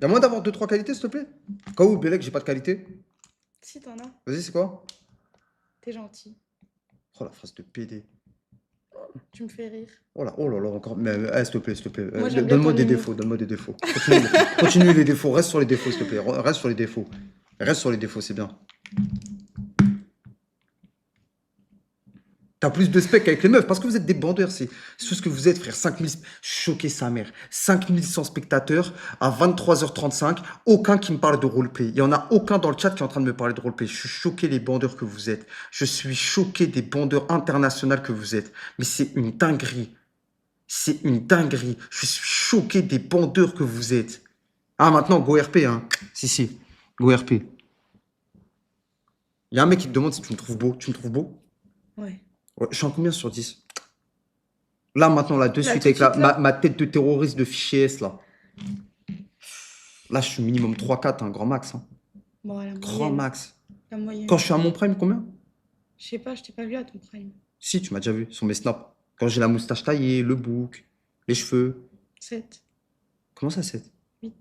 Y'a moyen d'avoir deux trois qualités, s'il te plaît? Cas où, Bellec, j'ai pas de qualité. Si t'en as, Vas-y, c'est quoi? t'es gentil. Oh, la phrase de PD. Tu me fais rire. Oh là là, encore. Mais, s'il te plaît, s'il te plaît. Moi, j'aime bien Donne-moi ton des humour. défauts, donne-moi des défauts. Continue, continue les défauts, reste sur les défauts, s'il te plaît. Reste sur les défauts. Reste sur les défauts, c'est bien. T'as plus de spec avec les meufs parce que vous êtes des bandeurs, c'est tout ce que vous êtes, frère. 5000, choqué sa mère. 5100 spectateurs à 23h35. Aucun qui me parle de roleplay. Il y en a aucun dans le chat qui est en train de me parler de roleplay. Je suis choqué des bandeurs que vous êtes. Je suis choqué des bandeurs internationaux que vous êtes. Mais c'est une dinguerie. C'est une dinguerie. Je suis choqué des bandeurs que vous êtes. Ah, maintenant, go RP, hein. Si. Go RP. Il y a un mec qui te demande si tu me trouves beau. Tu me trouves beau? Ouais. Ouais, je suis en combien sur 10? Là, maintenant, là, de Là, suite, tout de avec suite, là. ma tête de terroriste de fichier S, là. Là, je suis minimum 3-4, un grand max. Hein. Bon, la Grand moyenne. max. La moyenne. Quand je suis à mon prime, combien? Je sais pas, je t'ai pas vu à ton prime. Si, tu m'as déjà vu sur mes snaps. Quand j'ai la moustache taillée, le bouc, les cheveux. 7, Comment ça, 7? 8.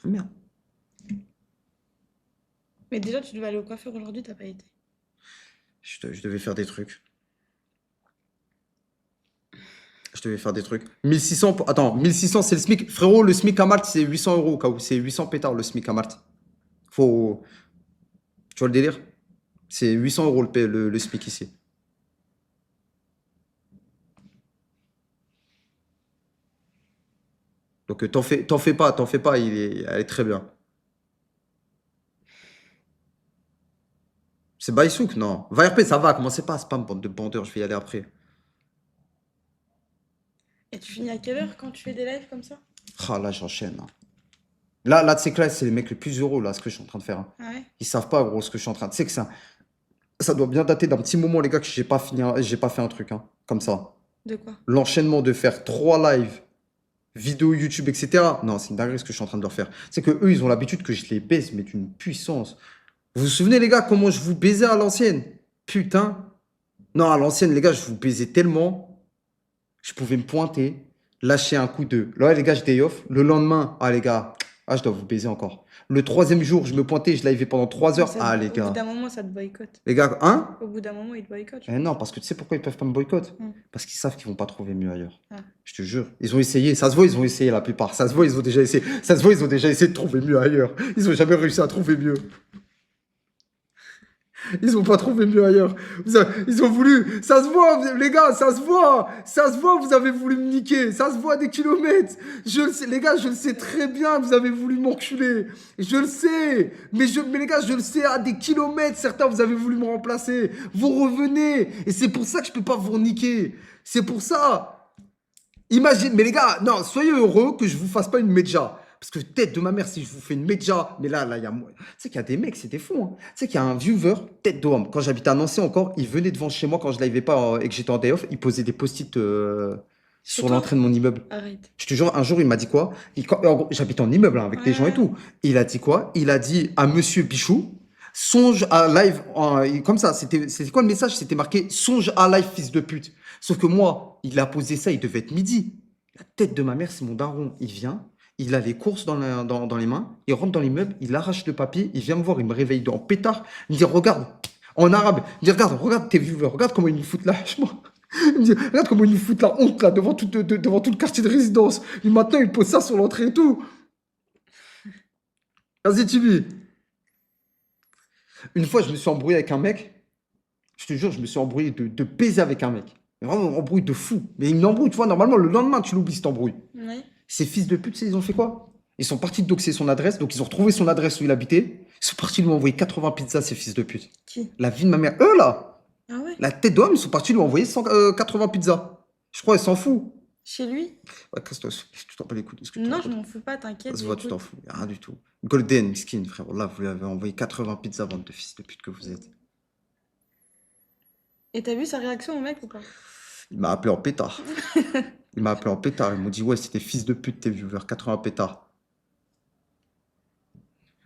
Merde. Mais déjà, tu devais aller au coiffeur aujourd'hui, t'as pas été. Je devais faire des trucs. Je devais faire des trucs. 1600, attends, 1600, c'est le SMIC. Frérot, le SMIC à Malte, c'est 800 euros au cas où. C'est 800 pétards, le SMIC à Malte. Faut. Tu vois le délire? C'est 800 euros le SMIC ici. Donc t'en fais pas, elle est très bien. C'est Baïsouk, non. Va RP, ça va, commencez pas à spam, bande de bandeurs, je vais y aller après. Et tu finis à quelle heure quand tu fais des lives comme ça? Ah là, j'enchaîne. Hein. Là, tu sais que là, c'est les mecs les plus heureux, là, ce que je suis en train de faire. Hein. Ah ouais? Ils savent pas, gros, ce que je suis en train de. Tu sais que ça doit bien dater d'un petit moment, les gars, que j'ai pas fini, j'ai pas fait un truc, hein, comme ça. De quoi? L'enchaînement de faire 3 lives, vidéos YouTube, etc. Non, c'est une dinguerie ce que je suis en train de leur faire. C'est que eux, ils ont l'habitude que je les baise, mais d'une puissance. Vous vous souvenez, les gars, comment je vous baisais à l'ancienne? Putain. Non, à l'ancienne, les gars, je vous baisais tellement. Je pouvais me pointer, lâcher un coup de. Là, les gars, je day off. Le lendemain, ah, les gars, ah, je dois vous baiser encore. Le troisième jour, je me pointais, je l'avais pendant 3 Mais heures. Ah, les au bout gars. d'un moment, ça te boycotte. Les gars, hein? Au bout d'un moment, ils te boycottent. Eh non, parce que tu sais pourquoi ils peuvent pas me boycotter? Hmm. Parce qu'ils savent qu'ils vont pas trouver mieux ailleurs. Ah. Je te jure. Ils ont essayé. Ça se voit, ils ont essayé la plupart. Ça se voit, ils ont déjà essayé. Ça se voit, ils ont déjà essayé de trouver mieux ailleurs. Ils ont jamais réussi à trouver mieux. Ils ont pas trouvé mieux ailleurs. Ils ont voulu. Ça se voit, les gars, ça se voit. Ça se voit, vous avez voulu me niquer. Ça se voit à des kilomètres. Je le sais, les gars, je le sais très bien, vous avez voulu m'enculer. Je le sais. Mais les gars, je le sais à des kilomètres. Certains, vous avez voulu me remplacer. Vous revenez. Et c'est pour ça que je peux pas vous niquer. C'est pour ça. Imagine, mais les gars, non, soyez heureux que je vous fasse pas une média. Parce que tête de ma mère, si je vous fais une média, mais là, il y a moi. Tu sais qu'il y a des mecs, c'est des fous. Hein. Tu sais qu'il y a un viewer, tête d'homme. Quand j'habitais à Nancy encore, il venait devant chez moi quand je l'avais pas et que j'étais en day off, il posait des post-it Chez sur toi? l'entrée de mon immeuble. Arrête. Je te jure, un jour, il m'a dit quoi? En gros, j'habite en immeuble hein, avec des gens et Ouais. tout. Et il a dit quoi? Il a dit à Monsieur Pichou, songe à live. Comme ça, c'était quoi le message? C'était marqué songe à live, fils de pute. Sauf que moi, il a posé ça, il devait être midi. La tête de ma mère, c'est mon daron. Il vient, il a les courses dans les mains, il rentre dans l'immeuble, il arrache le papier, il vient me voir, il me réveille en pétard. Il me dit, regarde, en arabe, il me dit, regarde tes viewers, regarde comment ils nous foutent lâchement. Il me dit, regarde comment ils nous foutent la honte là, devant tout le quartier de résidence. Et maintenant, il pose ça sur l'entrée et tout. Vas-y, Tibi. Une fois, je me suis embrouillé avec un mec. Je te jure, je me suis embrouillé de baiser avec un mec. Vraiment, un embrouille de fou. Mais une embrouille, tu vois, normalement, le lendemain, tu l'oublies, cette embrouille. Ouais. Ces fils de pute, ils ont fait quoi? Ils sont partis doxer son adresse, donc ils ont retrouvé son adresse où il habitait. Ils sont partis lui envoyer 80 pizzas, ces fils de pute. Qui? La vie de ma mère. Eux, là, Ah ouais? la tête d'homme, ils sont partis lui envoyer 80 pizzas. Je crois, ils s'en foutent. Chez lui? Ouais, casse-toi, tu t'en pas les couilles. Non, je m'en fous pas, t'inquiète. Ça se voit, tu j'écoute. t'en fous. Rien du tout. Golden, skin, frère. Là, vous lui avez envoyé 80 pizzas, bande de fils de pute que vous êtes. Et t'as vu sa réaction au mec ou pas? Il m'a appelé en pétard. Il m'a appelé en pétard. Ils m'ont dit, ouais, c'était fils de pute, tes viewers. 80 pétards.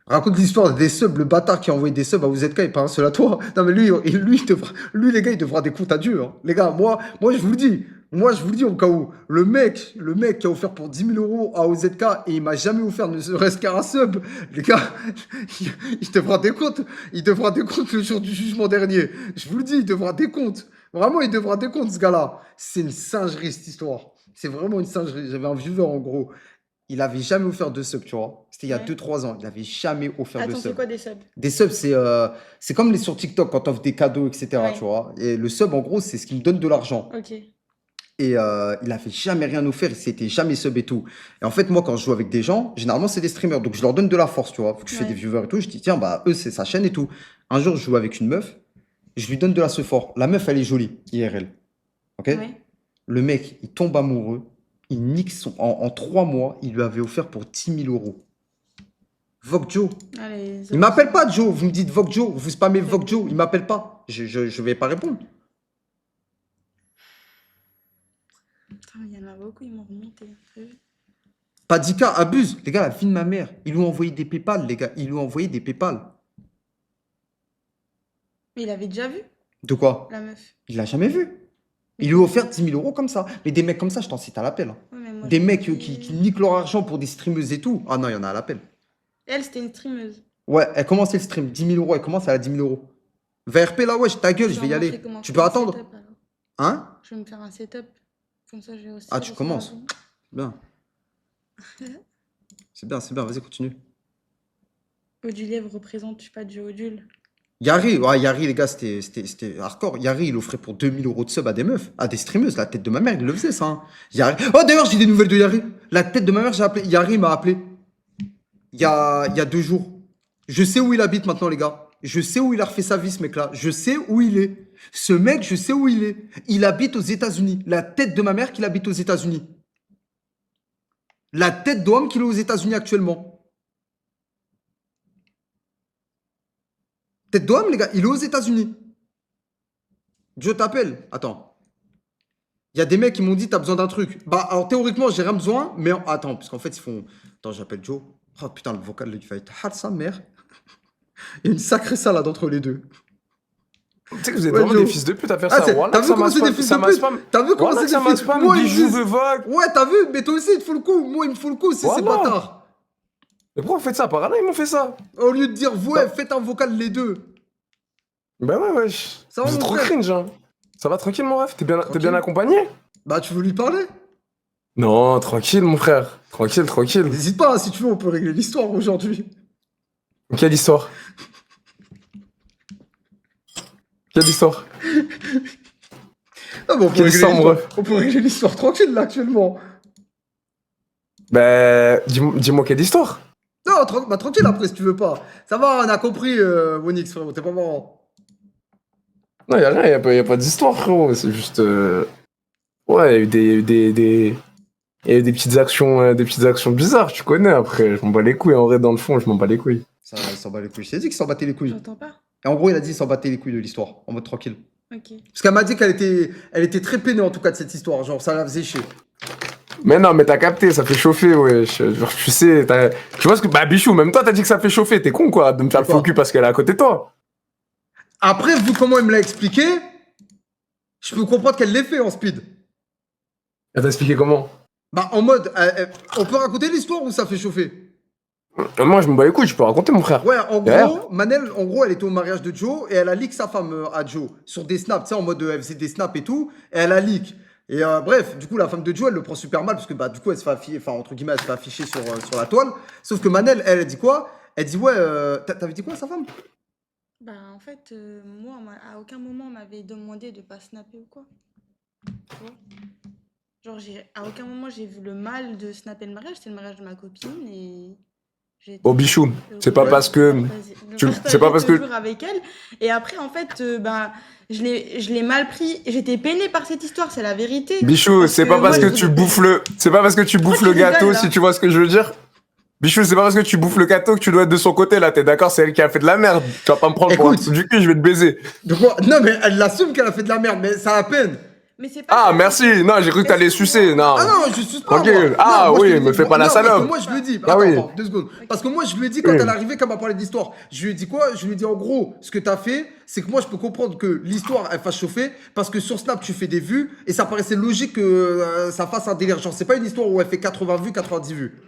Raconte l'histoire des subs, le bâtard qui a envoyé des subs à vous êtes il parle seul à toi. Non, mais lui, les gars, il devra des comptes à Dieu. Hein. Les gars, moi, je vous le dis. Moi, je vous le dis au cas où, le mec qui a offert pour 10 000 euros à OZK et il m'a jamais offert ne serait-ce qu'un sub, les gars, il devra des comptes. Il devra des comptes le jour du jugement dernier. Je vous le dis, il devra des comptes. Vraiment, il devra des comptes, ce gars-là. C'est une singerie, cette histoire. C'est vraiment une singerie. J'avais un viewer, en gros. Il avait jamais offert de sub, tu vois. C'était il y a Ouais. 2-3 ans. Il avait jamais offert de Attends, c'est sub. quoi des subs? Des subs, c'est comme les sur TikTok quand t'offres des cadeaux, etc. Ouais. Tu vois. Et le sub, en gros, c'est ce qui me donne de l'argent. Ok. Et il avait jamais rien offert, il s'était jamais sub et tout. Et en fait, moi, quand je joue avec des gens, généralement, c'est des streamers. Donc, je leur donne de la force, tu vois. Vu que je fais Ouais. des viewers et tout, je dis, tiens, bah, eux, c'est sa chaîne et tout. Un jour, je joue avec une meuf, je lui donne de la sephora. La meuf, elle est jolie, IRL. Ok? Ouais. Le mec, il tombe amoureux, il nique en 3 mois, il lui avait offert pour 10 000 euros. Vogue Joe. Allez, Il m'appelle pas, Joe. Vous me dites Vogue Joe, vous spammez Vogue Joe, il m'appelle pas. Je vais pas répondre. Putain, il y en a beaucoup, ils m'ont remonté. T'as vu? Padika abuse. Les gars, la fille de ma mère, ils lui ont envoyé des PayPal, les gars. Ils lui ont envoyé des PayPal. Mais il avait déjà vu, De quoi? la meuf. Il l'a jamais vu. Il lui a offert 10 000 euros comme ça. Mais des mecs comme ça, je t'en cite à l'appel. Hein. Ouais, mais moi, Des je me mecs dis- qui niquent leur argent pour des streameuses et tout. Ah non, il y en a à l'appel. Elle, c'était une streameuse. Ouais, elle commence le stream. 10 000 euros, elle commence, elle a 10 000 euros. VRP là, wesh, ta gueule, je vais y aller. Tu peux attendre? Hein? Je vais me faire un setup. Comme ça, j'ai aussi. Ah, tu commences. Bien. C'est bien, vas-y, continue. Oduliev représente, je sais pas, du Odule. Yari, ouais, Yari, les gars, c'était hardcore. Yari, il offrait pour 2 000 euros de sub à des meufs, à des streameuses. La tête de ma mère, il le faisait, ça. Hein. Yari. Oh, d'ailleurs, j'ai des nouvelles de Yari. La tête de ma mère, j'ai appelé. Yari m'a appelé. Il y a 2 jours. Je sais où il habite maintenant, les gars. Je sais où il a refait sa vie, ce mec-là. Je sais où il est. Ce mec, je sais où il est. Il habite aux États-Unis. La tête de ma mère qu'il habite aux États-Unis. La tête d'homme qu'il est aux États-Unis actuellement. Tête d'homme, les gars, il est aux États-Unis. Je t'appelle. Attends. Il y a des mecs qui m'ont dit, t'as besoin d'un truc. Bah, alors théoriquement, j'ai rien besoin, mais attends, parce qu'en fait, ils font. Attends, j'appelle Joe. Oh putain, le vocal, il va être hard, sa mère. Il y a une sacrée salade entre les deux. Tu sais que vous êtes Ouais, vraiment Joe. des fils de pute à faire Ah, ça. c'est- Voilà, t'as vu ça comment m'a c'est des spam- fils ça de m'a pute? spam. T'as vu comment Voilà c'est que ça des m'a fils? spam. Moi, ils Bijou disent- de Vogue. Ouais, t'as vu? Mais toi aussi, il te faut le coup. Moi, il me faut le coup. C'est ces Voilà. bâtards. Mais pourquoi vous faites ça? Par là, ils m'ont fait ça. Au lieu de dire, ouais, Bah. faites un vocal les deux. Bah ouais, wesh. Ça va, Vous êtes mon trop frère? cringe, hein. Ça va tranquille, mon ref? T'es bien Tranquille. accompagné? Bah, tu veux lui parler? Non, tranquille, mon frère. Tranquille. N'hésite pas, hein, si tu veux, on peut régler l'histoire aujourd'hui. Quelle histoire? Quelle histoire? Ah, bon, Quelle histoire, mon ref? on peut régler l'histoire tranquille, là, actuellement. Bah, dis-moi quelle histoire? Non, bah, tranquille après, si tu veux pas. Ça va, on a compris, Wonix, frérot, t'es pas marrant. Non, y'a rien, y a pas d'histoire, frérot. C'est juste. Ouais, il y a eu il y a eu des petites actions bizarres, tu connais. Après, je m'en bats les couilles. En vrai, dans le fond, je m'en bats les couilles. Ça, il s'en bat les couilles. Je t'ai dit qu'il s'en battait les couilles. J'entends pas. Et en gros, il a dit qu'il s'en battait les couilles de l'histoire, en mode tranquille. Ok. Parce qu'elle m'a dit elle était très peinée, en tout cas, de cette histoire. Genre, ça la faisait chier. Mais non, mais t'as capté, ça fait chauffer, ouais. Genre, tu sais, tu vois ce que. Bah, Bichou, même toi, t'as dit que ça fait chauffer. T'es con, quoi, de me faire le Quoi? faux cul parce qu'elle est à côté de toi. Après, vu comment il me l'a expliqué, je peux comprendre qu'elle l'ait fait en speed. Elle t'a expliqué comment? Bah, en mode, on peut raconter l'histoire ou ça fait chauffer? Moi, je me bats les couilles, je peux raconter, mon frère. Ouais, en Ouais. gros, Manel, en gros, elle était au mariage de Joe et elle a leak sa femme à Joe sur des snaps, tu sais, en mode elle faisait des snaps et tout, et elle a leak. Et bref, du coup, la femme de Joe, elle le prend super mal parce que bah, du coup, elle se fait afficher, enfin, entre guillemets, elle se fait afficher sur la toile. Sauf que Manel, elle dit quoi? Elle dit, ouais, t'avais dit quoi à sa femme? Bah, en fait, moi, à aucun moment, on m'avait demandé de pas snapper ou quoi. Tu vois? Genre, à aucun moment, j'ai vu le mal de snapper le mariage. C'était le mariage de ma copine et. Oh, Bichou, c'est pas parce que. c'est pas parce que- toujours avec elle. Et après, en fait, ben, je l'ai mal pris. J'étais peinée par cette histoire, c'est la vérité. Bichou, Parce c'est pas parce moi, que je tu voulais- bouffes le. C'est pas parce que tu bouffes tu le rigoles, gâteau, là? si tu vois ce que je veux dire. Bichou, c'est pas parce que tu bouffes le gâteau que tu dois être de son côté, là. T'es d'accord? C'est elle qui a fait de la merde. Tu vas pas me prendre pour un Écoute. trou du cul, je vais te baiser. De quoi? Non, mais elle l'assume qu'elle a fait de la merde, mais ça a peine. Mais c'est pas Ah, ça. merci. Non, j'ai cru que t'allais sucer. Non. Ah non, je suis pas. Tranquille. moi. Ah, Non, moi, je oui, te le me dis, fais pas la non, parce que salope. moi, je lui ai dit. Ah Attends, oui. attends, 2 secondes. Parce que moi, je lui ai dit quand Oui. elle est arrivée, quand elle m'a parlé d'histoire, je lui ai dit quoi? Je lui ai dit en gros, ce que t'as fait, c'est que moi, je peux comprendre que l'histoire, elle fasse chauffer, parce que sur Snap, tu fais des vues, et ça paraissait logique que ça fasse un délire. Genre, c'est pas une histoire où elle fait 80 vues, 90 vues.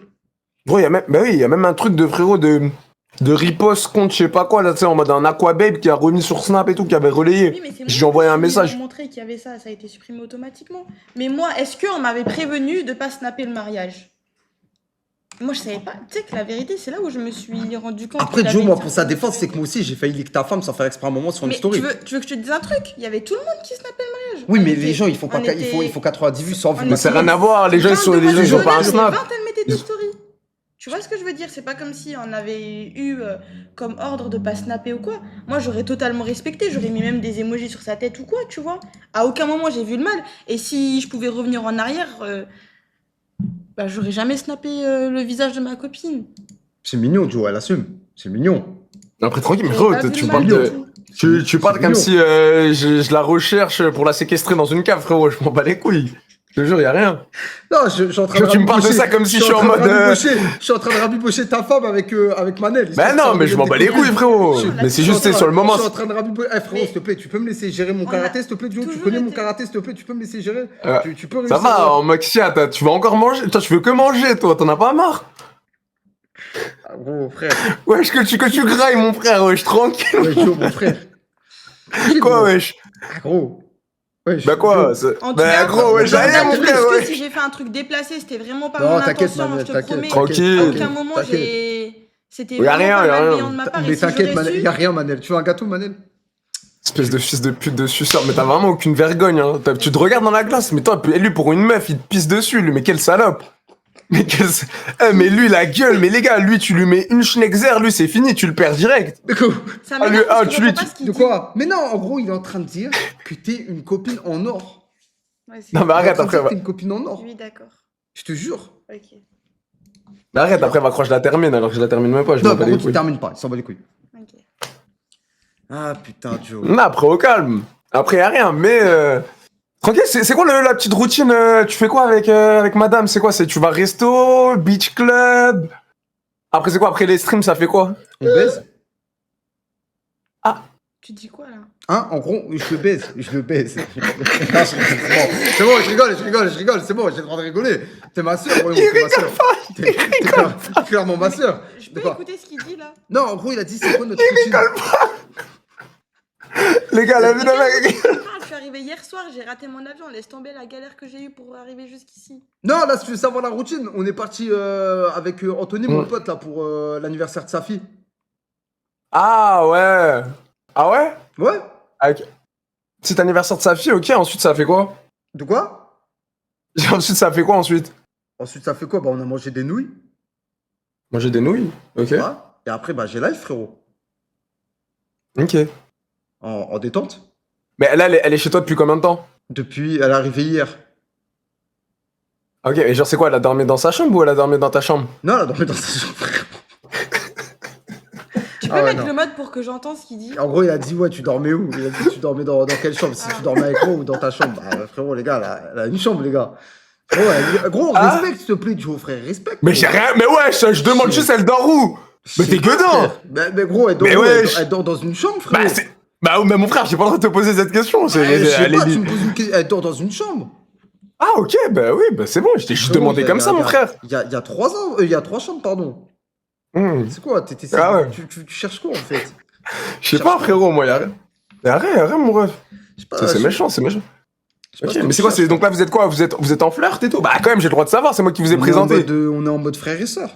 Gros, bah oui, il y a même un truc de frérot de riposte contre je sais pas quoi, là, tu sais, en mode un Aquababe qui a remis sur Snap et tout, qui avait relayé. Oui, mais c'est J'ai envoyé un message. Ils m'ont montré qu'il y avait ça, ça a été supprimé automatiquement. Mais moi, est-ce qu'on m'avait prévenu de pas snapper le mariage? Moi, je savais pas. Tu sais que la vérité, c'est là où je me suis rendu compte. Après, qu'il Joe, avait moi, été pour sa un peu défense, c'est que moi aussi, j'ai failli lick ta femme sans faire exprès un moment sur une Mais story. tu veux que je te dise un truc? Il y avait tout le monde qui snappait le mariage. Oui, On mais était- les gens, ils font pas, on il faut, était- il faut 90 vues, 100 vues. on Mais c'est était- rien à voir, les gens, ils sont Vingt les gens, ils ont demoiselles pas un honnêtes, Snap. mais 20, elles mettaient des stories. Tu vois ce que je veux dire? C'est pas comme si on avait eu comme ordre de pas snapper ou quoi. Moi, j'aurais totalement respecté. J'aurais mis même des emojis sur sa tête ou quoi, tu vois. À aucun moment, j'ai vu le mal. Et si je pouvais revenir en arrière, bah, j'aurais jamais snappé le visage de ma copine. C'est mignon, Joe, elle assume. C'est mignon. Après, tranquille, mais J'aurais frérot, pas vu tu le parles mal de. du tout. Tu parles C'est comme mignon. si je la recherche pour la séquestrer dans une cave, frérot. Je m'en bats les couilles. Je te jure, y a rien. Non, je suis en train de Tu me parles de ça comme si je suis en mode, Je suis en train de rabibocher ta femme avec Manel. Bah non, mais je m'en bats les couilles, frérot. Je- Mais c'est juste, c'est sur le moment. Je suis en train de rabibocher. Eh frérot, Mais- s'il te plaît, tu peux me laisser gérer mon On karaté, a s'il te plaît, Joe. Tu toujours connais mon été- karaté, s'il te plaît, tu peux me laisser gérer. Euh, Tu peux Ça réussir. va, en Maxia, tu vas encore manger. Toi, tu veux que manger, toi. T'en as pas marre. Ah, gros, frère. Wesh, que tu grailles, mon frère, wesh, tranquille. Ouais, Joe, mon frère. Quoi, wesh? Ah, gros. Ouais, Bah quoi? En tout Bah cas, gros, wesh, Jordan, rien, mon je frère, m'excuse wesh. si j'ai fait un truc déplacé, c'était vraiment pas Non, mon t'inquiète, intention, Manel, je te t'inquiète. promets. Tranquille. À aucun moment, T'inquiète. c'était Y a vraiment rien, pas y a rien. malveillant de ma part. Mais Et si t'inquiète, j'aurais Manel, su- y a rien, Manel. Tu veux un gâteau, Manel? Espèce de fils de pute de suceur, mais t'as vraiment aucune vergogne, hein. Tu te regardes dans la glace, mais toi, lui, pour une meuf, il te pisse dessus, lui, mais quelle salope. Mais mais lui, la gueule, mais les gars, lui, tu lui mets une Schneckzer, lui, c'est fini, tu le perds direct. De quoi? Ça Ah, m'énerve lui- parce ah, que tu je lui- comprends pas ce qu'il De dit. quoi? Mais non, en gros, il est en train de dire que t'es une copine en or. Ouais, c'est- Non, mais Il est en arrête, train de après, dire que va... t'es une copine en or. Oui, d'accord. Je te jure. Ok. arrête, après, va croire que je la termine, alors que je la termine même pas, je Non, m'en bats par les contre, tu couilles. termines pas. Il s'en bat les couilles. Ok. Ah, putain, Joe. Non, après, au calme. Après, y a rien, mais... Tranquille, c'est quoi la petite routine tu fais quoi avec madame? C'est quoi? Tu vas resto, beach club? Après, c'est quoi? Après les streams, ça fait quoi? On baise? Tu dis quoi là? Hein, en gros, je le baise, je le baise. Non, c'est bon, je rigole, c'est bon, j'ai le droit de rigoler. T'es ma soeur, ouais, t'es ma soeur. T'es clairement ma soeur. Je De peux quoi? écouter ce qu'il dit là? Non, en gros, il a dit c'est quoi notre routine? Les gars, la vie d'un Mais mec... je suis arrivée hier soir, j'ai raté mon avion. Laisse tomber la galère que j'ai eue pour arriver jusqu'ici. Non, là, si tu veux savoir la routine, on est parti avec Anthony, mon pote, là, pour l'anniversaire de sa fille. Ah ouais. Ah ouais? Ouais? Avec... Petit anniversaire de sa fille, ok, ensuite ça fait quoi? De quoi? Ensuite ça fait quoi ensuite? Ensuite, ça fait quoi? Bah, on a mangé des nouilles. Manger des nouilles, ok. Ouais. Et après, bah, j'ai live, frérot. Ok. En détente. Mais là, elle est chez toi depuis combien de temps? Depuis, elle est arrivée hier. Ok, et genre c'est quoi, elle a dormi dans sa chambre ou elle a dormi dans ta chambre? Non, elle a dormi dans sa chambre, frérot. Tu peux Ah ouais, mettre non. le mode pour que j'entende ce qu'il dit? En gros, il a dit, ouais, tu dormais où? Il a dit, tu dormais dans quelle chambre? Si tu dormais avec moi ou dans ta chambre? Bah, frérot, les gars, elle a une chambre, les gars. Frérot, gros, Ah. respecte, s'il te plaît, Joe, frère, respecte. Mais j'ai rien, mais ouais, je demande juste elle dort où? Mais t'es gueudin! Mais gros, elle dort, Mais où? wesh. Elle dort dans une chambre, frérot. Bah c'est... Bah mais mon frère, j'ai pas le droit de te poser cette question. C'est... Je sais elle est pas, li- tu me poses une question. Elle dort dans une chambre. Ah ok, bah oui, bah c'est bon, je t'ai juste Frérot, demandé comme ça, mon frère. Il y a 3 ans, il y a 3 chambres, pardon. Hmm. C'est quoi? Ah ouais. Tu cherches quoi, en fait? Je sais pas, frérot, moi, y'a rien. Y'a rien, mon ref. Je sais pas, C'est je- méchant, c'est méchant. je sais pas Ok, ce que mais tu c'est quoi, cherches. donc là vous êtes quoi? Vous êtes en flirt et tout? Bah quand même, j'ai le droit de savoir, c'est moi qui vous ai On est en présenté. mode, on est en mode frère et sœur.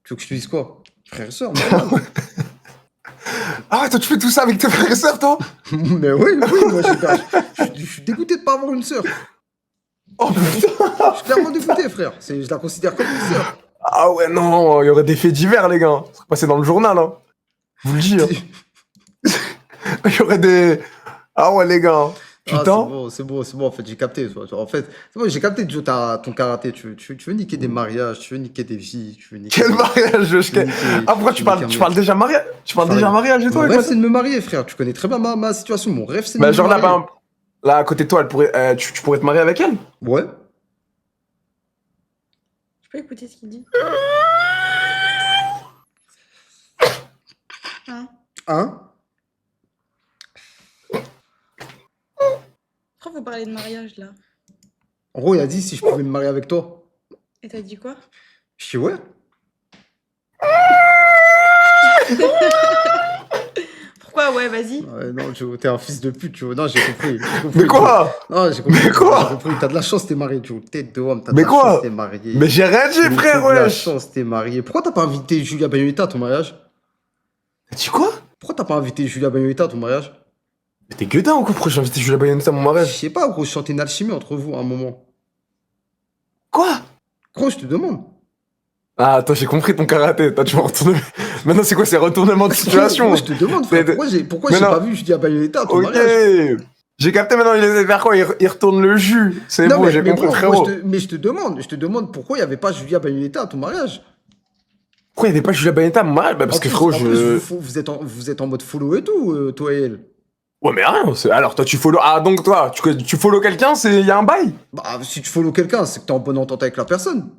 Tu veux que je te dise quoi? Frère et sœur, normal. Ah ouais, toi tu fais tout ça avec tes frères et sœurs, toi? Mais oui, moi je suis dégoûté de pas avoir une sœur. Oh putain! Je suis clairement dégoûté, frère. Je la considère comme une sœur. Ah ouais, non, il y aurait des faits divers, les gars. Ça serait passé dans le journal, hein. Je vous le dis, hein. Il y aurait des... Ah ouais, les gars. Ah, Putain. c'est bon, en fait, j'ai capté. En fait, c'est bon, j'ai capté, Joe, ton karaté. Tu veux niquer des mariages, tu veux niquer des vies, tu veux niquer... Quel mariage, je... niquer- Ah pourquoi tu parles déjà mariage? Tu parles déjà mariage et Mon toi, rêve, quoi? c'est de me marier, frère. Tu connais très bien ma situation. Mon rêve, c'est de Bah me genre là, marier. par exemple, là, à côté de toi, elle pourrait, tu pourrais te marier avec elle? Ouais. Je peux écouter ce qu'il dit. Hein? Hein? Pourquoi vous parlez de mariage là? En gros, il a dit si je pouvais me marier avec toi. Et t'as dit quoi? Je dis ouais. Pourquoi? Ouais, vas-y. Ouais, non, Joe, t'es un fils de pute, Joe. Non, j'ai compris. Mais quoi? Non, j'ai compris. Mais quoi? J'ai compris. T'as de la chance, t'es marié, Joe. Tête de homme, t'as de Mais la quoi? chance, t'es marié. Mais j'ai rien dit, Joe, frère, t'as de la wesh. chance, t'es marié. Pourquoi t'as pas invité Julia Bagnolita à ton mariage? T'as dit quoi? Pourquoi t'as pas invité Julia Bagnolita à ton mariage? Mais t'es gueudin ou quoi? Pourquoi j'ai invité Julia Bagnolita à mon Je mariage? sais pas, gros, je sentais une alchimie entre vous à un moment. Quoi? Gros, je te demande. Ah, attends, j'ai compris ton karaté. Toi, tu vas retourner. Maintenant, c'est quoi ces retournements de situation? Gros, je te demande, frère. Mais- Pourquoi mais j'ai non. pas vu Julia Bagnolita à ton Ok. mariage? J'ai capté maintenant, il essaie de faire quoi? Il retourne le jus. C'est Non, bon, j'ai mais compris, gros, frérot. mais je te demande pourquoi il y avait pas Julia Bagnolita à ton mariage. Pourquoi il n'y avait pas Julia Bagnolita à mon mariage? Bah, parce En que plus- frérot, en je. plus, vous êtes en mode follow et tout, toi et elle. Ouais, mais rien. Alors, toi, tu follow. Ah, donc, toi, tu follow quelqu'un, il y a un bail? Bah, si tu follow quelqu'un, c'est que t'es en bonne entente avec la personne.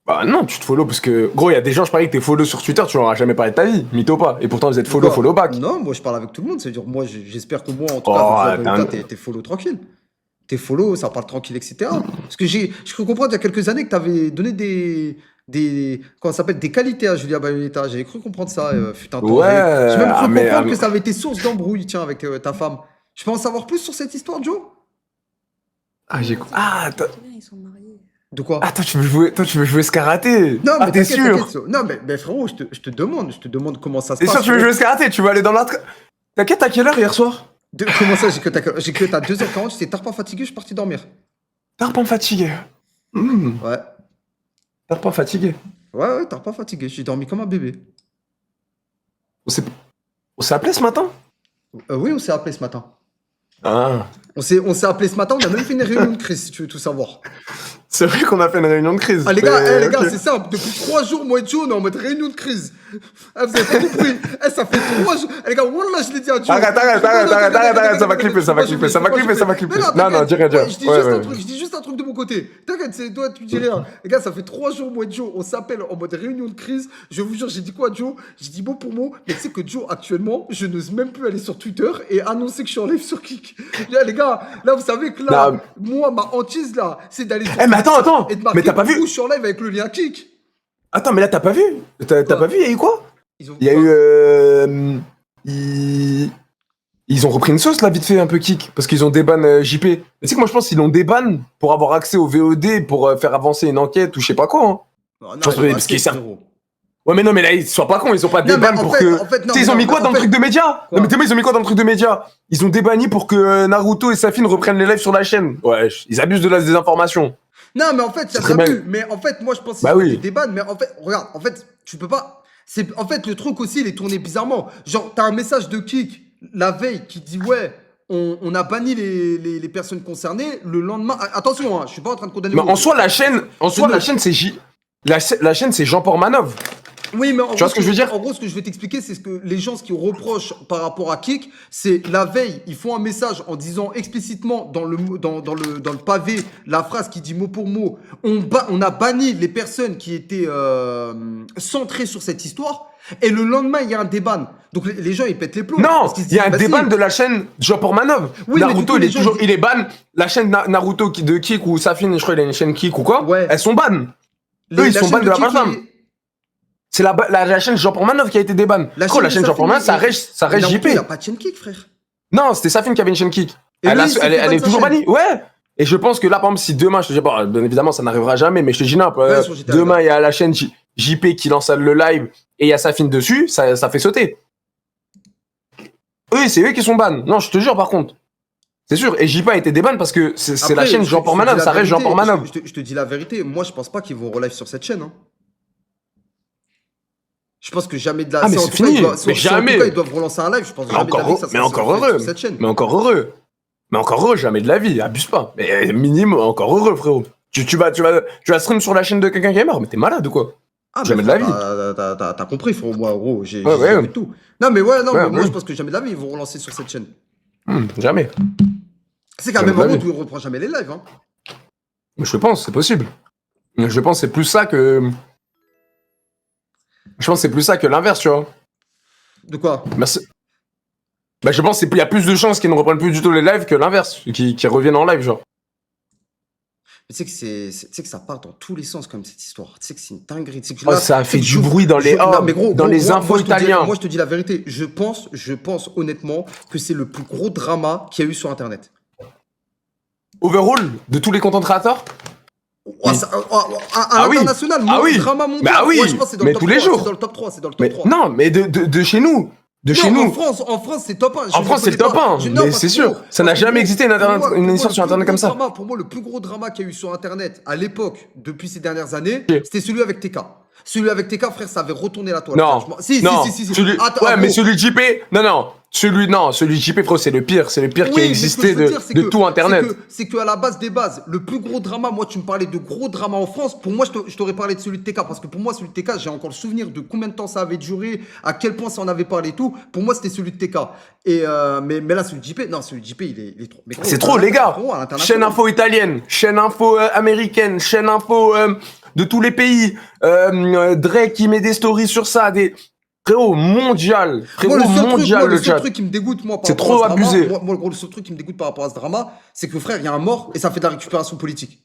Bah, non, tu te follow parce que. Gros, il y a des gens, je parie que t'es follow sur Twitter, tu leur as jamais parlé de ta vie. Mytho pas. Et pourtant, vous êtes follow, Pourquoi follow back. Non, moi je parle avec tout le monde. C'est-à-dire, moi j'espère que moi, en tout Oh, cas, avec Julia t'es Bagnolita, t'es follow tranquille. T'es follow, ça parle tranquille, etc. Parce que j'ai cru comprendre il y a quelques années que t'avais donné comment ça s'appelle, des qualités à Julia Bagnolita. J'avais cru comprendre ça, fut un temps. Ouais, J'ai même cru mais- comprendre que ça avait été source d'embrouille, tiens, avec ta femme. Je peux en savoir plus sur cette histoire, Joe? Ah, j'ai. Ah, attends. Très bien, ils sont mariés. De quoi? Ah, toi, tu veux jouer ce karaté? Non, Ah, mais t'es t'inquiète, sûr? t'inquiète. Non, mais frérot, je te demande comment ça se T'es passe. sûr que tu veux jouer ce karaté? Tu veux aller dans l'autre. T'inquiète, à quelle heure hier soir? Comment ça, j'ai que à 2h40, j'étais tard pas fatigué, je suis parti dormir. T'as pas fatigué. Ouais. T'as pas fatigué. Ouais, tard pas fatigué, j'ai dormi comme un bébé. On s'est appelé ce matin? Oui, on s'est appelé ce matin. Ah. On s'est appelé ce matin, on a même fait une réunion de crise, si tu veux tout savoir. C'est vrai qu'on a fait une réunion de crise. Ah les gars, Mais, les gars, ok. c'est simple, depuis 3 jours, moi et Joe, on est en mode réunion de crise. Ah, vous avez pas compris. Ça fait 3 jours. Les gars, wallah, je l'ai dit à Joe. Arrête, ça va clipper. Non, dis rien, dis rien. Je dis Ouais, juste ouais. un truc, je dis juste un truc de mon côté. T'inquiète, c'est toi, tu dis rien. Les gars, ça fait 3 jours, moi et Joe, on s'appelle en mode réunion de crise. Je vous jure, j'ai dit quoi à Joe? J'ai dit mot pour mot, mais tu sais que Joe, actuellement, je n'ose même plus aller sur Twitter et annoncer que je suis en live sur Kik. Là, les gars, là, vous savez que là, Non. moi, ma hantise, là, c'est d'aller sur Eh, mais attends. et de marquer Mais t'as pas vu? où je suis en live avec le lien Kik. Attends, mais là, t'as pas vu? T'as Quoi? pas vu, il y a eu quoi? Ils ont Il y a eu. Ils ont repris une sauce là, vite fait, un peu kick. Parce qu'ils ont déban JP. Mais tu sais que moi, je pense qu'ils l'ont déban pour avoir accès au VOD, pour faire avancer une enquête ou je sais pas quoi. Hein. Non, Je pense que- parce qu'ils servent- Ouais, mais non, mais là, ils soient pas cons, ils ont pas Non, mais déban en pour fait- que. en fait, non, Tu sais, ils ont mais mis en quoi fait- dans le truc de média? Quoi Non, mais t'es moi, ils ont mis quoi dans le truc de média? Ils ont débanni pour que Naruto et Safin reprennent les lives sur la chaîne. Ouais, ils abusent de la désinformation. Non, mais en fait, C'est ça très t'a bien. vu. Mais en fait, moi, je pense Bah que oui. c'est des bannes. Mais en fait, regarde, en fait, tu peux pas. En fait, le truc aussi, il est tourné bizarrement. Genre, t'as un message de Kik la veille qui dit ouais. On a banni les personnes concernées. Le lendemain, attention, hein, je suis pas en train de condamner. Mais mon- en soi, la chaîne, c'est la chaîne, c'est Jean Portmanov. Oui, mais en Tu gros, vois ce que je veux dire? En gros, ce que je vais t'expliquer, c'est ce que les gens, ce qu'ils reprochent par rapport à Kik, c'est la veille, ils font un message en disant explicitement dans le pavé la phrase qui dit mot pour mot, on a banni les personnes qui étaient centrées sur cette histoire. Et le lendemain, il y a un déban. Donc les gens, ils pètent les plombs. Non, parce qu'ils se il y a un disent, déban vas-y. de la chaîne Jean Portmanov. Oui, mais du Naruto, coup, il est les gens, toujours, ils- il est ban. La chaîne Naruto de Kik ou Safin, je crois, il a une chaîne Kik ou quoi. Ouais. Elles sont ban. Les- Eux, ils la sont chaîne ban de la Kik, plateforme. C'est la chaîne Jean Portmanov qui a été déban. La Gros, la chaîne de Jean Portmanov, ça Safin, reste Naruto, JP. Il n'y a pas de chaîne Kik, frère. Non, c'était Safin qui avait une chaîne Kik. Et Elle, lui, il s'est fait elle ban est sa toujours chaîne. bannie. Ouais. Et je pense que là, par exemple, si demain, je te dis pas, bien évidemment, ça n'arrivera jamais, mais je te dis non, Ouais, sur GTA, demain, il y a la chaîne JP qui lance le live et il y a Safin dessus, ça fait sauter. Oui, c'est eux qui sont ban. Non, je te jure, par contre. C'est sûr. Et JP a été déban parce que c'est la Après, chaîne je Jean te dis Portmanov, la ça reste Jean vérité, Portmanov. Je te dis la vérité, moi je pense pas qu'ils vont relive sur cette chaîne. Hein. Je pense que jamais de la. Ah, mais si en c'est tout cas, fini. ils doivent- Mais si en jamais. tout cas, ils doivent relancer un live. Je pense Mais jamais de la vie que ça mais sera encore sur heureux. cette chaîne. Mais encore heureux. Mais encore heureux, jamais de la vie. Abuse pas. Mais minimum, encore heureux, frérot. Tu vas stream sur la chaîne de quelqu'un qui est mort, mais t'es malade ou quoi? Ah, Jamais mais de la vie. T'as compris, frérot. Moi, gros, j'ai Ouais. vu tout. Non, mais ouais, non, Ouais, mais moi ouais. je pense que jamais de la vie, ils vont relancer sur cette chaîne. Jamais. C'est qu'à Jamais même de la moment, vie. tu ne reprends jamais les lives. Hein. Je pense, c'est possible. Je pense que c'est plus ça que. Je pense que c'est plus ça que l'inverse, tu vois. De quoi? Merci. Bah, je pense qu'il y a plus de chances qu'ils ne reprennent plus du tout les lives que l'inverse, qu'ils reviennent en live, genre. Mais tu sais que ça part dans tous les sens comme cette histoire. Tu sais que c'est une dinguerie. Tu sais que Oh, là, ça a tu sais fait que du bruit dans les non, hubs, mais gros, dans les moi, infos je te dis- italiens. moi, je te dis la vérité. Je pense honnêtement que c'est le plus gros drama qu'il y a eu sur Internet. Overall, de tous les content créateurs. À Ah oui. l'international, Ah oui. drama mondial. Bah oui. Ouais, je pense que c'est dans Mais le top tous les 3, jours. C'est dans le top 3. C'est dans le top Mais 3. non, mais de chez nous. De chez Non, nous. en France, c'est top 1. En France, c'est le top 1. Mais c'est sûr. Ça n'a jamais existé une histoire sur Internet comme ça. Pour moi, le plus gros drama qu'il y a eu sur Internet à l'époque, depuis ces dernières années, Ok. c'était celui avec TK. Celui avec TK, frère, ça avait retourné la toile. Non. Franchement. Si. Celui... Attends, ouais, gros. mais celui de JP. Celui de JP, frérot, c'est le pire. C'est le pire qui a Oui, mais ce que existé je veux dire, c'est de que- tout Internet. C'est qu'à la base des bases, le plus gros drama, moi, tu me parlais de gros drama en France. Pour moi, je t'aurais parlé de celui de TK. Parce que pour moi, celui de TK, j'ai encore le souvenir de combien de temps ça avait duré, à quel point ça en avait parlé et tout. Pour moi, c'était celui de TK. Et mais là, celui de JP, non, celui de JP, il est trop. Mais gros, C'est trop, les gars. gros, à l'international. Chaîne info italienne, chaîne info américaine, chaîne info de tous les pays. Drake qui met des stories sur ça. Frérot, mondial. Frérot, mondial, le le seul chat. truc qui me dégoûte, moi, par C'est rapport trop à ce drama, abusé. moi, le gros, le seul truc qui me dégoûte par rapport à ce drama, c'est que frère, il y a un mort et ça fait de la récupération politique.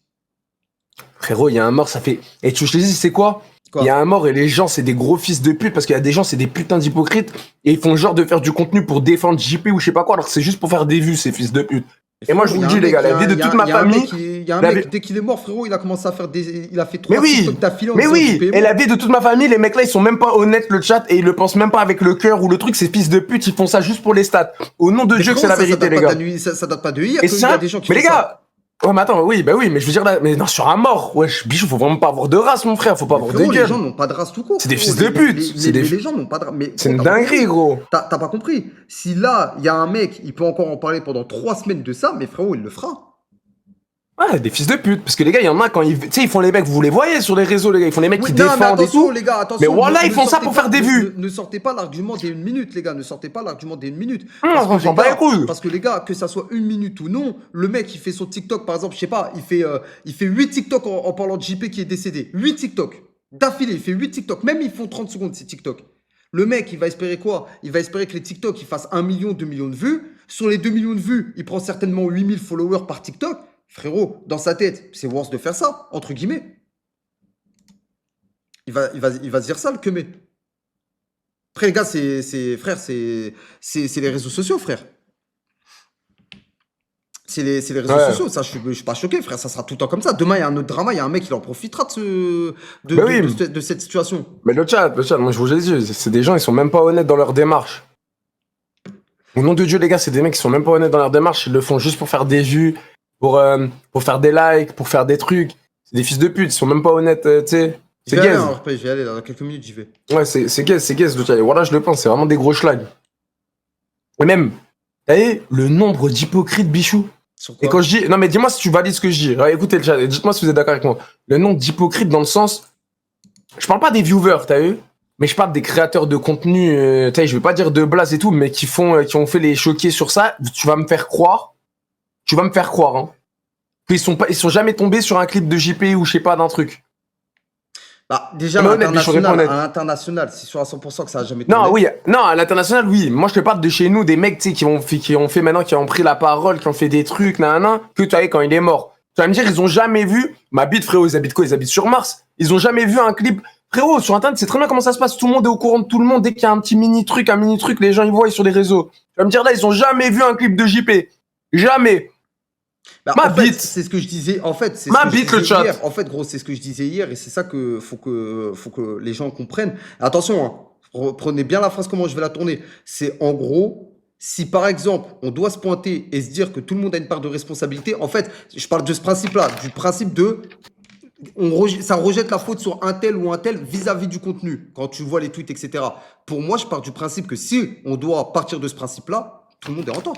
Frérot, il y a un mort, ça fait. Et tu je te dis, c'est quoi? Quoi Il y a un mort et les gens, c'est des gros fils de pute parce qu'il y a des gens, c'est des putains d'hypocrites et ils font genre de faire du contenu pour défendre JP ou je sais pas quoi, alors que c'est juste pour faire des vues, ces fils de pute. Et moi, je vous le dis, les gars, la vie de toute ma famille. Il y a un la mec, vie- dès qu'il est mort, frérot, il a commencé à faire des. Il a fait 3 Mais oui, TikTok d'affilée en mais disant oui, JP est et mort. la vie de toute ma famille, les mecs là, ils sont même pas honnêtes, le chat, et ils le pensent même pas avec le cœur ou le truc, ces fils de pute, ils font ça juste pour les stats. Au nom de Mais Dieu que frérot, c'est la ça vérité, date les pas gars. de la nuit, ça date pas de hier Et qu'il y ça, a des gens qui mais les font ça. gars, ouais, mais attends, oui, bah oui, mais je veux dire là, mais non, sur un mort, wesh, bichou, faut vraiment pas avoir de race, mon frère, faut pas avoir de Frérot, les gueule. gens n'ont pas de race tout court. C'est des frérot. fils de pute, c'est des- Les gens n'ont pas de race. Mais C'est une gros, t'as pas dinguerie, compris. gros. T'as pas compris. Si là, il y a un mec, il peut encore en parler pendant 3 semaines de ça, mais frérot, il le fera. Ouais, des fils de pute. Parce que les gars, il y en a quand ils. Tu sais, ils font les mecs, vous les voyez sur les réseaux, les gars. Ils font les mecs Oui, qui non, mais défendent et attention, tout. les gars, attention. Mais voilà, ne ils font ça sortez pour pas- faire des vues. Ne sortez pas l'argument des 1 minute, les gars. Ne sortez pas l'argument des 1 minute. Non, Parce que on s'en bat les couilles. Parce que les gars, que ça soit 1 minute ou non, le mec, il fait son TikTok, par exemple, je sais pas, il fait 8 TikTok en parlant de JP qui est décédé. 8 TikTok. D'affilée, il fait 8 TikTok. Même ils font 30 secondes, ces TikTok. Le mec, il va espérer quoi? Il va espérer que les TikTok, ils fassent 1 million, 2 millions de vues. Sur les 2 millions de vues, il prend certainement 8000 followers par TikTok. Frérot, dans sa tête, c'est worse de faire ça, entre guillemets. Il va se dire ça, le queumé. Après, les gars, frère, c'est les réseaux sociaux, frère. C'est les réseaux Ouais. sociaux, ça, je suis pas choqué, frère, ça sera tout le temps comme ça. Demain, il y a un autre drama, il y a un mec, il en profitera Bah oui. de cette situation. Mais le chat, moi je vous ai dit, c'est des gens, ils sont même pas honnêtes dans leur démarche. Au nom de Dieu, les gars, c'est des mecs qui sont même pas honnêtes dans leur démarche. Ils le font juste pour faire des vues, pour faire des likes, pour faire des trucs. C'est des fils de pute, ils sont même pas honnêtes, tu sais. Je C'est vais aller, gaze. hein, après, je vais aller, là, dans quelques minutes, j'y vais. Ouais, c'est gaze, le chat. Et voilà, je le pense, c'est vraiment des gros schlags. Et même, vous voyez, le nombre d'hypocrites, bichou. Sur Et quoi quand je dis, non mais dis-moi si tu valides ce que je dis. Alors, écoutez le chat, et dites-moi si vous êtes d'accord avec moi. Le nombre d'hypocrites dans le sens, je parle pas des viewers, t'as vu, mais je parle des créateurs de contenu. T'as vu, je vais pas dire de blase et tout, mais qui ont fait les choquer sur ça. Tu vas me faire croire, hein, qu'ils sont jamais tombés sur un clip de JP ou je sais pas d'un truc. Bah, déjà, Mais honnête, Bichou, réponds honnête. à l'international, c'est sûr à 100% que ça a jamais Non, tourné. oui, non, à l'international, oui. Moi, je te parle de chez nous, des mecs, tu sais, qui ont fait maintenant, qui ont pris la parole, qui ont fait des trucs, nanana, que tu vois, quand il est mort. Tu vas me dire, ils ont jamais vu, ma bite, frérot, ils habitent quoi? Ils habitent sur Mars. Ils ont jamais vu un clip. Frérot, sur Internet, c'est très bien comment ça se passe. Tout le monde est au courant de tout le monde. Dès qu'il y a un mini truc, les gens, ils voient sur les réseaux. Tu vas me dire, là, ils ont jamais vu un clip de JP. Jamais. Bah, Ma en fait, bite. c'est ce que je disais. En fait, c'est Ma ce que je bite, le disais chat. hier. En fait, gros, c'est ce que je disais hier et c'est ça que faut que les gens comprennent. Attention, hein, prenez bien la phrase comment je vais la tourner. C'est en gros, si par exemple, on doit se pointer et se dire que tout le monde a une part de responsabilité, en fait, je parle de ce principe-là, du principe de ça rejette la faute sur un tel ou un tel vis-à-vis du contenu, quand tu vois les tweets, etc. Pour moi, je pars du principe que si on doit partir de ce principe-là, tout le monde est en tort.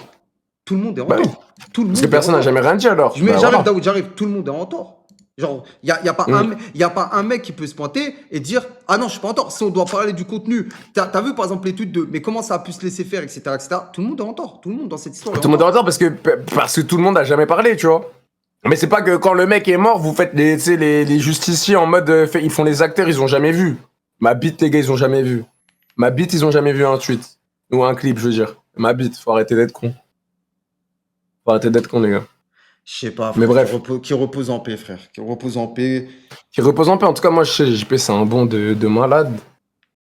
Tout le monde est en Bah tort. oui. Tout le Parce monde que personne est en n'a tort. jamais rien dit alors. J'arrive, Bah, voilà. Daoud, j'arrive. Tout le monde est en tort. Genre, il y a pas y a pas un mec qui peut se pointer et dire « Ah non, je suis pas en tort. Si on doit parler du contenu. » T'as vu, par exemple, l'étude de « Mais comment ça a pu se laisser faire, etc. etc. » Tout le monde est en tort. Tout le monde dans cette histoire est Tout le en monde est tort. en retard parce que tout le monde a jamais parlé, tu vois. Mais c'est pas que quand le mec est mort, vous faites tu sais, les justiciers en mode ils font les acteurs, ils ont jamais vu. Ma bite, les gars, ils ont jamais vu. Ma bite, ils ont jamais vu un tweet. Ou un clip, je veux dire. Ma bite, faut arrêter d'être con. Faut arrêter d'être con, les gars. Je sais pas, Mais frère, bref. qui repose en paix, frère. Qui repose en paix. Qui repose en paix. En tout cas, moi, je sais, JP, c'est un bon de malade.